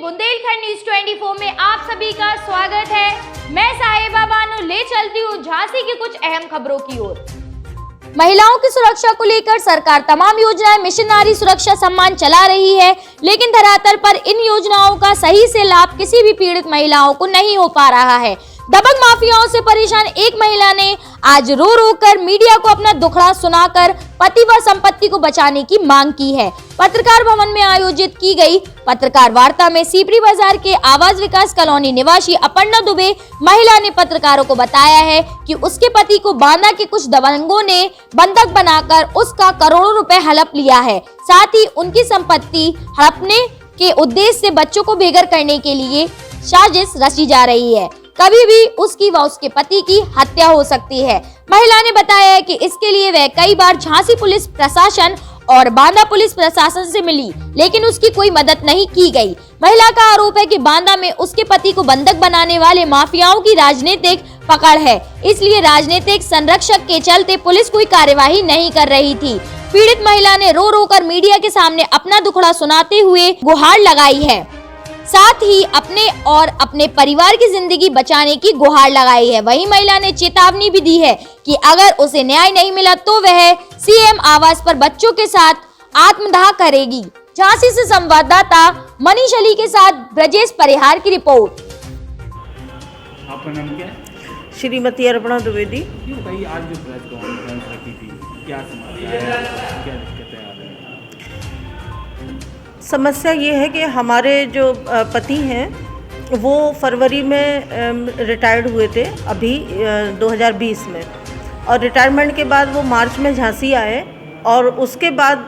Bundelkhand news 24 में आप सभी का स्वागत है। मैं साहिबा बानो ले चलती हूँ झांसी की कुछ अहम खबरों की ओर। महिलाओं की सुरक्षा को लेकर सरकार तमाम योजनाएं मिशन नारी सुरक्षा सम्मान चला रही है, लेकिन धरातल पर इन योजनाओं का सही से लाभ किसी भी पीड़ित महिलाओं को नहीं हो पा रहा है। दबंग माफियाओं से परेशान एक महिला ने आज रो रो कर मीडिया को अपना दुखड़ा सुनाकर पति व संपत्ति को बचाने की मांग की है। पत्रकार भवन में आयोजित की गई पत्रकार वार्ता में सीपरी बाजार के आवास विकास कॉलोनी निवासी अपर्णा दुबे महिला ने पत्रकारों को बताया है कि उसके पति को बांदा के कुछ दबंगों ने बंधक बनाकर उसका करोड़ों रुपए हड़प लिया है। साथ ही उनकी संपत्ति हड़पने के उद्देश्य से बच्चों को बेघर करने के लिए साजिश रची जा रही है। कभी भी उसकी व उसके पति की हत्या हो सकती है। महिला ने बताया है कि इसके लिए वह कई बार झांसी पुलिस प्रशासन और बांदा पुलिस प्रशासन से मिली, लेकिन उसकी कोई मदद नहीं की गई। महिला का आरोप है कि बांदा में उसके पति को बंधक बनाने वाले माफियाओं की राजनीतिक पकड़ है, इसलिए राजनीतिक संरक्षक के चलते पुलिस कोई कार्यवाही नहीं कर रही थी। पीड़ित महिला ने रो रो कर मीडिया के सामने अपना दुखड़ा सुनाते हुए गुहार लगाई है, साथ ही अपने और अपने परिवार की जिंदगी बचाने की गुहार लगाई है। वहीं महिला ने चेतावनी भी दी है कि अगर उसे न्याय नहीं मिला तो वह सीएम आवास पर बच्चों के साथ आत्मदाह करेगी। झांसी से संवाददाता मनीष अली के साथ ब्रजेश परिहार की रिपोर्ट। आपका नाम क्या है? श्रीमती अर्पणा द्विवेदी। भाई आज जो प्रेस कॉन्फ्रेंस रखी थी, क्या समाचार है, क्या दिक्कतें आ रही हैं? समस्या ये है कि हमारे जो पति हैं वो फरवरी में रिटायर्ड हुए थे अभी 2020 में, और रिटायरमेंट के बाद वो मार्च में झांसी आए और उसके बाद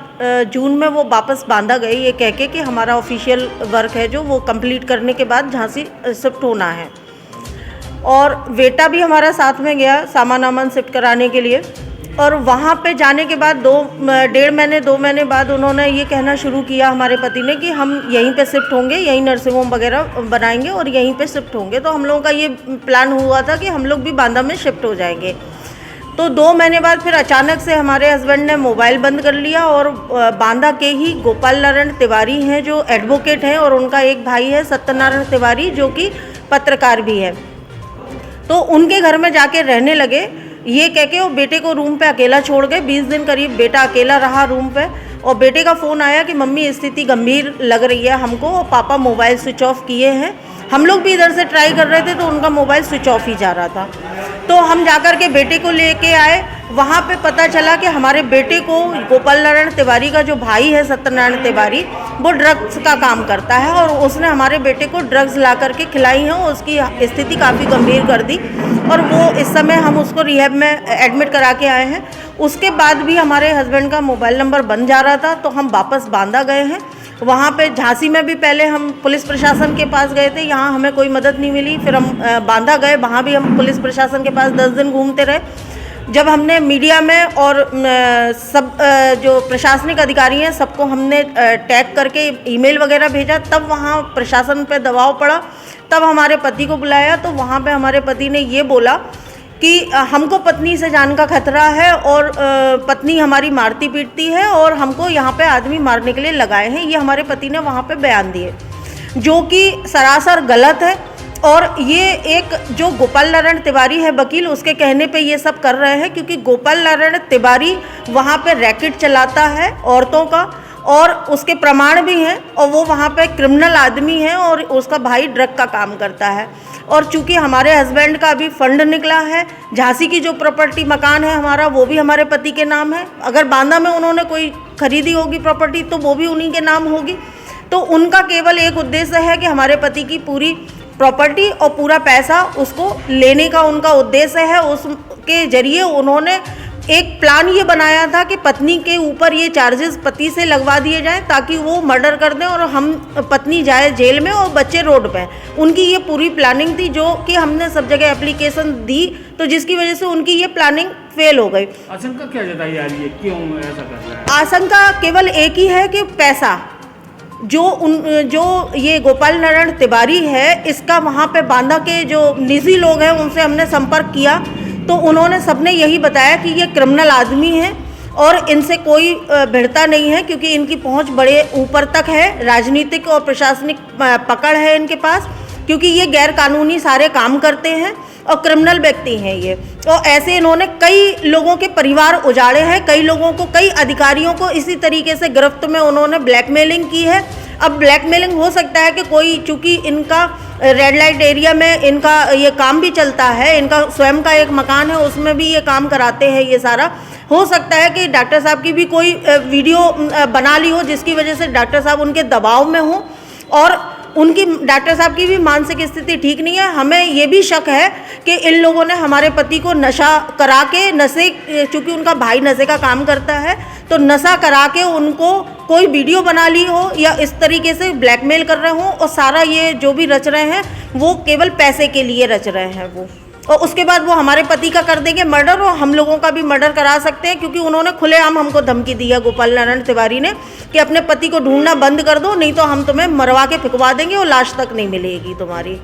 जून में वो वापस बांदा गए ये कह के कि हमारा ऑफिशियल वर्क है जो वो कंप्लीट करने के बाद झांसी शिफ्ट होना है। और बेटा भी हमारा साथ में गया सामान वामान शिफ्ट कराने के लिए, और वहाँ पे जाने के बाद 2 महीने बाद उन्होंने ये कहना शुरू किया हमारे पति ने कि हम यहीं पे शिफ्ट होंगे, यहीं नर्सिंग होम वगैरह बनाएंगे और यहीं पे शिफ्ट होंगे। तो हम लोगों का ये प्लान हुआ था कि हम लोग भी बांदा में शिफ्ट हो जाएंगे। तो 2 महीने बाद फिर अचानक से हमारे हस्बैंड ने मोबाइल बंद कर लिया, और बांदा के ही गोपाल नारायण तिवारी हैं जो एडवोकेट हैं, और उनका एक भाई है सत्यनारायण तिवारी जो कि पत्रकार भी है, तो उनके घर में जाके रहने लगे। ये कह के वो बेटे को रूम पे अकेला छोड़ गए। 20 दिन करीब बेटा अकेला रहा रूम पे, और बेटे का फ़ोन आया कि मम्मी स्थिति गंभीर लग रही है हमको, और पापा मोबाइल स्विच ऑफ किए हैं। हम लोग भी इधर से ट्राई कर रहे थे तो उनका मोबाइल स्विच ऑफ ही जा रहा था। तो हम जाकर के बेटे को लेके आए। वहाँ पे पता चला कि हमारे बेटे को गोपाल नारायण तिवारी का जो भाई है सत्यनारायण तिवारी, वो ड्रग्स का काम करता है, और उसने हमारे बेटे को ड्रग्स ला करके खिलाई हैं और उसकी स्थिति काफ़ी गंभीर कर दी, और वो इस समय हम उसको रिहैब में एडमिट करा के आए हैं। उसके बाद भी हमारे हस्बैंड का मोबाइल नंबर बन जा रहा था, तो हम वापस बांदा गए हैं। वहाँ पे झांसी में भी पहले हम पुलिस प्रशासन के पास गए थे, यहाँ हमें कोई मदद नहीं मिली। फिर हम बांदा गए, वहाँ भी हम पुलिस प्रशासन के पास 10 दिन घूमते रहे। जब हमने मीडिया में और सब जो प्रशासनिक अधिकारी हैं सबको हमने टैग करके ईमेल वगैरह भेजा, तब वहाँ प्रशासन पे दबाव पड़ा। तब हमारे पति को बुलाया, तो वहाँ पे हमारे पति ने ये बोला कि हमको पत्नी से जान का खतरा है, और पत्नी हमारी मारती पीटती है, और हमको यहाँ पे आदमी मारने के लिए लगाए हैं। ये हमारे पति ने वहाँ पे बयान दिए, जो कि सरासर गलत है। और ये एक जो गोपाल नारायण तिवारी है वकील, उसके कहने पे ये सब कर रहे हैं, क्योंकि गोपाल नारायण तिवारी वहाँ पे रैकेट चलाता है औरतों का, और उसके प्रमाण भी हैं, और वो वहाँ पे क्रिमिनल आदमी है, और उसका भाई ड्रग का काम करता है। और चूंकि हमारे हस्बैंड का अभी फंड निकला है, झांसी की जो प्रॉपर्टी मकान है हमारा, वो भी हमारे पति के नाम है। अगर बांदा में उन्होंने कोई खरीदी होगी प्रॉपर्टी तो वो भी उन्हीं के नाम होगी। तो उनका केवल एक उद्देश्य है कि हमारे पति की पूरी प्रॉपर्टी और पूरा पैसा उसको लेने का उनका उद्देश्य है। उसके जरिए उन्होंने एक प्लान ये बनाया था कि पत्नी के ऊपर ये चार्जेस पति से लगवा दिए जाएं, ताकि वो मर्डर कर दें और हम पत्नी जाए जेल में और बच्चे रोड पे। उनकी ये पूरी प्लानिंग थी, जो कि हमने सब जगह एप्लीकेशन दी, तो जिसकी वजह से उनकी ये प्लानिंग फेल हो गई। आशंका क्या जताई जा रही है, क्यों ऐसा कर रहा है? आशंका केवल एक ही है कि पैसा जो ये गोपाल नारायण तिवारी है, इसका वहाँ पे बांदा के जो निजी लोग हैं उनसे हमने संपर्क किया, तो उन्होंने सबने यही बताया कि ये क्रिमिनल आदमी है, और इनसे कोई भिड़ता नहीं है, क्योंकि इनकी पहुंच बड़े ऊपर तक है। राजनीतिक और प्रशासनिक पकड़ है इनके पास, क्योंकि ये गैर कानूनी सारे काम करते हैं और क्रिमिनल व्यक्ति हैं ये। और ऐसे इन्होंने कई लोगों के परिवार उजाड़े हैं, कई लोगों को, कई अधिकारियों को इसी तरीके से गिरफ्त में उन्होंने ब्लैकमेलिंग की है। अब ब्लैकमेलिंग हो सकता है कि कोई, चूँकि इनका रेड लाइट एरिया में इनका ये काम भी चलता है, इनका स्वयं का एक मकान है, उसमें भी ये काम कराते हैं ये सारा। हो सकता है कि डॉक्टर साहब की भी कोई वीडियो बना ली हो, जिसकी वजह से डॉक्टर साहब उनके दबाव में हो, और उनकी, डॉक्टर साहब की भी मानसिक स्थिति ठीक नहीं है। हमें ये भी शक है कि इन लोगों ने हमारे पति को नशा करा के, नशे, चूँकि उनका भाई नशे का काम करता है, तो नशा करा के उनको कोई वीडियो बना ली हो या इस तरीके से ब्लैकमेल कर रहे हो, और सारा ये जो भी रच रहे हैं वो केवल पैसे के लिए रच रहे हैं वो। और उसके बाद वो हमारे पति का कर देंगे मर्डर, और हम लोगों का भी मर्डर करा सकते हैं, क्योंकि उन्होंने खुलेआम हमको धमकी दी है, गोपाल नारायण तिवारी ने, कि अपने पति को ढूंढना बंद कर दो, नहीं तो हम तुम्हें मरवा के फिकवा देंगे और लाश तक नहीं मिलेगी तुम्हारी।